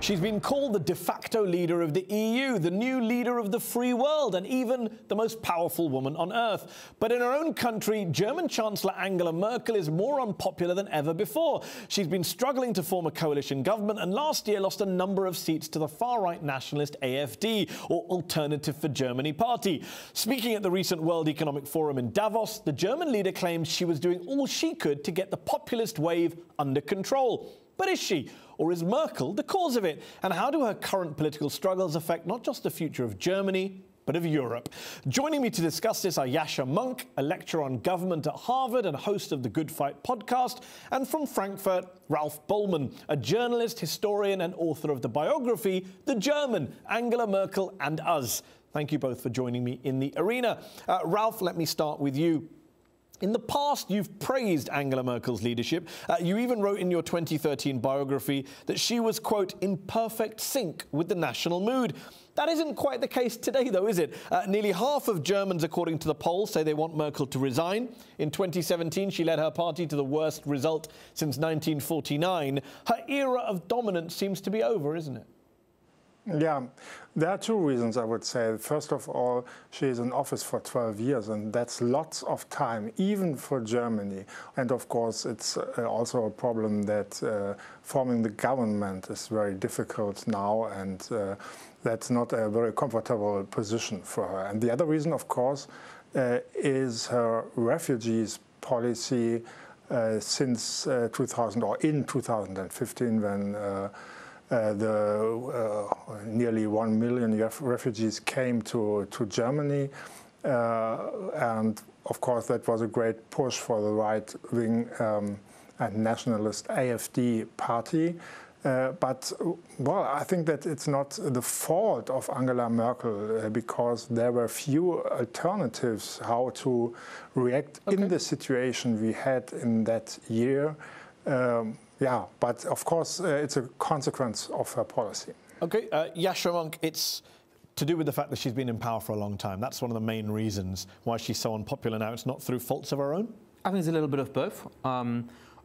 She's been called the de facto leader of the EU, the new leader of the free world, and even the most powerful woman on earth. But in her own country, German Chancellor Angela Merkel is more unpopular than ever before. She's been struggling to form a coalition government and last year lost a number of seats to the far-right nationalist AfD, or Alternative for Germany party. Speaking at the recent World Economic Forum in Davos, the German leader claimed she was doing all she could to get the populist wave under control. But is she? Or is Merkel the cause of it? And how do her current political struggles affect not just the future of Germany, but of Europe? Joining me to discuss this are Yascha Mounk, a lecturer on government at Harvard and host of the Good Fight podcast, and from Frankfurt, Ralph Bollmann, a journalist, historian and author of the biography, The German, Angela Merkel and Us. Thank you both for joining me in the arena. Ralph, let me start with you. In the past, you've praised Angela Merkel's leadership. You even wrote in your 2013 biography that she was, quote, in perfect sync with the national mood. That isn't quite the case today, though, is it? Nearly half of Germans, according to the polls, say they want Merkel to resign. In 2017, she led her party to the worst result since 1949. Her era of dominance seems to be over, isn't it? Yeah, there are two reasons, I would say. First of all, she is in office for 12 years, and that's lots of time, even for Germany. And of course, it's also a problem that forming the government is very difficult now, and that's not a very comfortable position for her. And the other reason, of course, is her refugees policy since 2000 or in 2015, when nearly 1 million refugees came to Germany, and of course that was a great push for the right-wing and nationalist AfD party. But, well, I think that it's not the fault of Angela Merkel because there were few alternatives how to react in the situation we had in that year. Yeah, but of course, it's a consequence of her policy. OK, Yascha Mounk, it's to do with the fact that she's been in power for a long time. That's one of the main reasons why she's so unpopular now. It's not through faults of her own? I think it's a little bit of both.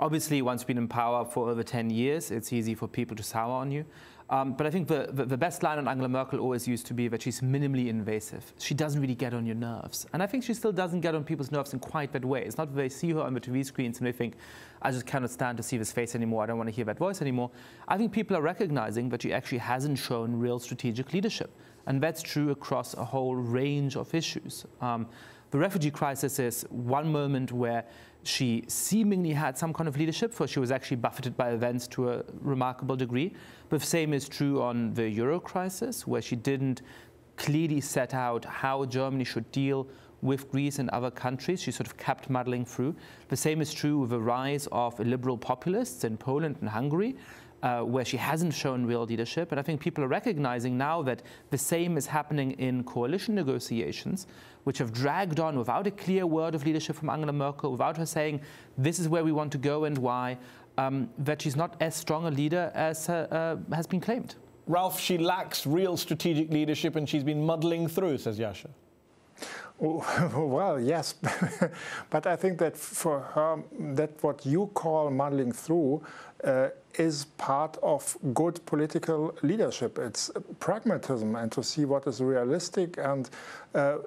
Obviously, once you've been in power for over 10 years, it's easy for people to sour on you. But I think the best line on Angela Merkel always used to be that she's minimally invasive. She doesn't really get on your nerves. And I think she still doesn't get on people's nerves in quite that way. It's not that they see her on the TV screens and they think, I just cannot stand to see this face anymore. I don't want to hear that voice anymore. I think people are recognizing that she actually hasn't shown real strategic leadership. And that's true across a whole range of issues. The refugee crisis is one moment where she seemingly had some kind of leadership, for she was actually buffeted by events to a remarkable degree. But the same is true on the Euro crisis, where she didn't clearly set out how Germany should deal with Greece and other countries. She sort of kept muddling through. The same is true with the rise of liberal populists in Poland and Hungary, where she hasn't shown real leadership. And I think people are recognizing now that the same is happening in coalition negotiations, which have dragged on without a clear word of leadership from Angela Merkel, without her saying, this is where we want to go and why, that she's not as strong a leader as has been claimed. Ralph, she lacks real strategic leadership and she's been muddling through, says Yascha. Well, yes, but I think that for her, that what you call muddling through is part of good political leadership. It's pragmatism and to see what is realistic. And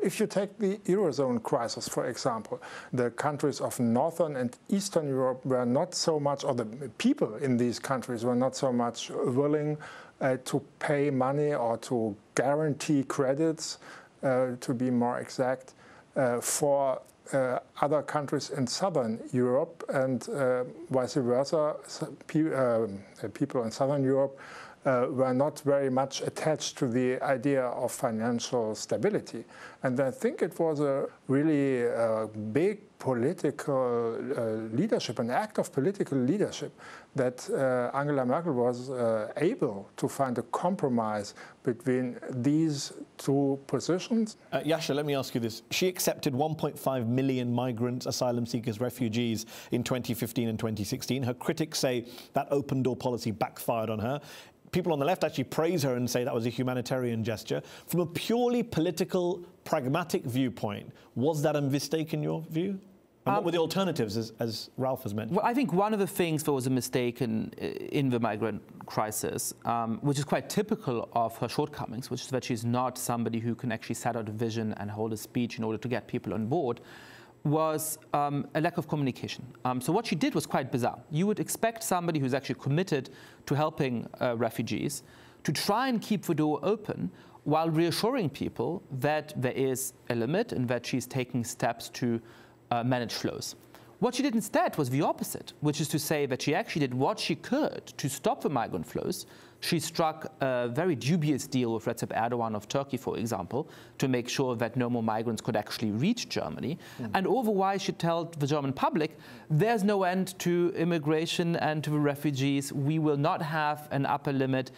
if you take the Eurozone crisis, for example, the countries of Northern and Eastern Europe were not so much, or the people in these countries were not so much willing to pay money or to guarantee credits, to be more exact, for other countries in Southern Europe, and vice versa. People in Southern Europe were not very much attached to the idea of financial stability. And I think it was a really big political leadership, an act of political leadership, that Angela Merkel was able to find a compromise between these two positions. Yascha, let me ask you this. She accepted 1.5 million migrants, asylum seekers, refugees in 2015 and 2016. Her critics say that open-door policy backfired on her. People on the left actually praise her and say that was a humanitarian gesture. From a purely political, pragmatic viewpoint, was that a mistake in your view? And what were the alternatives, as Ralph has mentioned? Well, I think one of the things that was a mistake in the migrant crisis, which is quite typical of her shortcomings, which is that she's not somebody who can actually set out a vision and hold a speech in order to get people on board, was a lack of communication. So what she did was quite bizarre. You would expect somebody who's actually committed to helping refugees to try and keep the door open while reassuring people that there is a limit and that she's taking steps to manage flows. What she did instead was the opposite, which is to say that she actually did what she could to stop the migrant flows. She struck a very dubious deal with Recep Erdogan of Turkey, for example, to make sure that no more migrants could actually reach Germany. And otherwise, she told the German public, there's no end to immigration and to the refugees. We will not have an upper limit.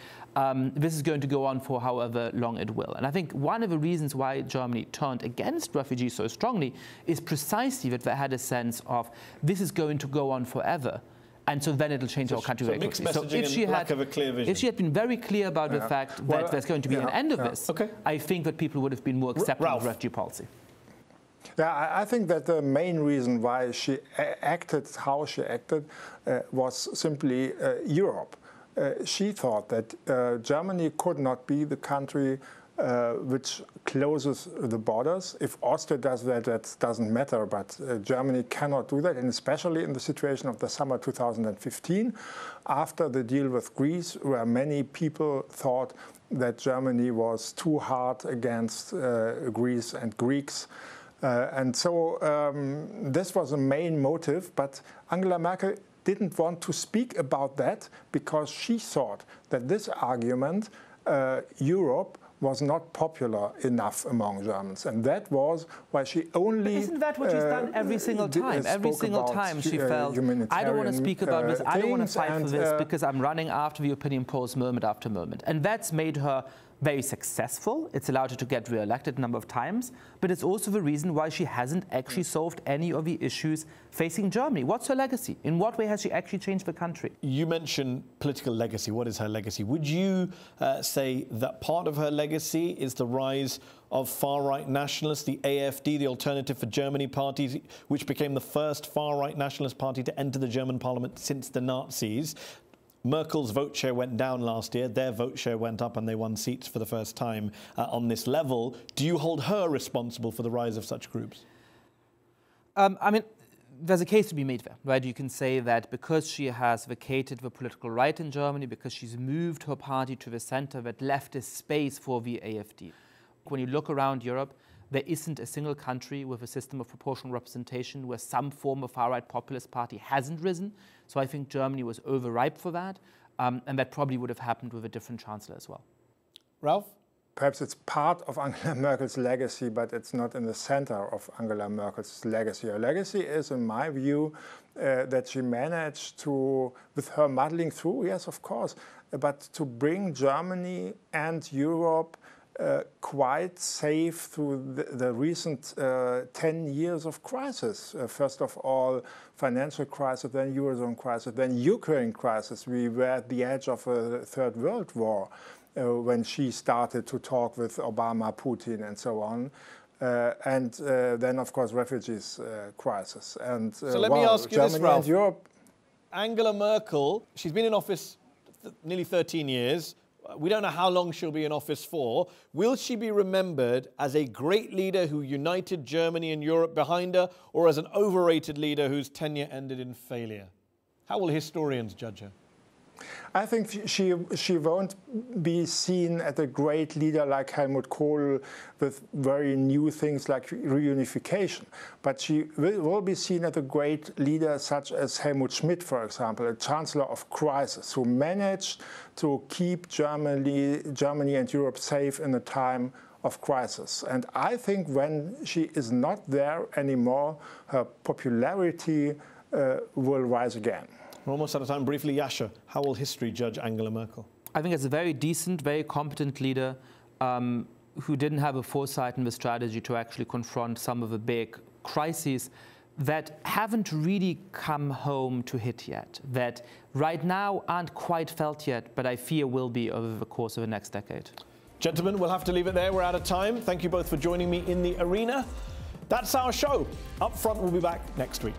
This is going to go on for however long it will. And I think one of the reasons why Germany turned against refugees so strongly is precisely that they had a sense of this is going to go on forever. And so then it'll change our country very quickly. So if she had been very clear about the fact that there's going to be an end of this, I think that people would have been more accepting of refugee policy. Yeah, I think that the main reason why she acted how she acted was simply Europe. She thought that Germany could not be the country which closes the borders. If Austria does that, that doesn't matter, but Germany cannot do that, and especially in the situation of the summer 2015, after the deal with Greece, where many people thought that Germany was too hard against Greece and Greeks. And so this was a main motive, but Angela Merkel didn't want to speak about that because she thought that this argument, Europe, was not popular enough among Germans, and that was why she only. But isn't that what she's done every single time? Every single time she felt, I don't want to speak about this, I don't want to fight for this because I'm running after the opinion polls moment after moment, and that's made her very successful. It's allowed her to get re-elected a number of times, but it's also the reason why she hasn't actually solved any of the issues facing Germany. What's her legacy? In what way has she actually changed the country? You mentioned political legacy. What is her legacy? Would you say that part of her legacy is the rise of far-right nationalists, the AfD, the Alternative for Germany party, which became the first far-right nationalist party to enter the German parliament since the Nazis? Merkel's vote share went down last year. Their vote share went up and they won seats for the first time on this level. Do you hold her responsible for the rise of such groups? I mean, there's a case to be made there, right? You can say that because she has vacated the political right in Germany, because she's moved her party to the center, that left a space for the AfD. When you look around Europe, there isn't a single country with a system of proportional representation where some form of far-right populist party hasn't risen. So I think Germany was overripe for that, and that probably would have happened with a different chancellor as well. Ralph? Perhaps it's part of Angela Merkel's legacy, but it's not in the center of Angela Merkel's legacy. Her legacy is, in my view, that she managed to, with her muddling through, yes, of course, but to bring Germany and Europe quite safe through the recent 10 years of crisis. First of all, financial crisis, then Eurozone crisis, then Ukraine crisis. We were at the edge of a third world war when she started to talk with Obama, Putin, and so on. And then, of course, refugees crisis. And so let me ask you this, Ralph. Europe. Angela Merkel, she's been in office nearly 13 years. We don't know how long she'll be in office for. Will she be remembered as a great leader who united Germany and Europe behind her, or as an overrated leader whose tenure ended in failure? How will historians judge her? I think she won't be seen as a great leader like Helmut Kohl with very new things like reunification. But she will be seen as a great leader such as Helmut Schmidt, for example, a chancellor of crisis, who managed to keep Germany and Europe safe in a time of crisis. And I think when she is not there anymore, her popularity will rise again. We're almost out of time. Briefly, Yascha, how will history judge Angela Merkel? I think it's a very decent, very competent leader who didn't have a foresight and the strategy to actually confront some of the big crises that haven't really come home to hit yet, that right now aren't quite felt yet, but I fear will be over the course of the next decade. Gentlemen, we'll have to leave it there. We're out of time. Thank you both for joining me in the arena. That's our show. UpFront will be back next week.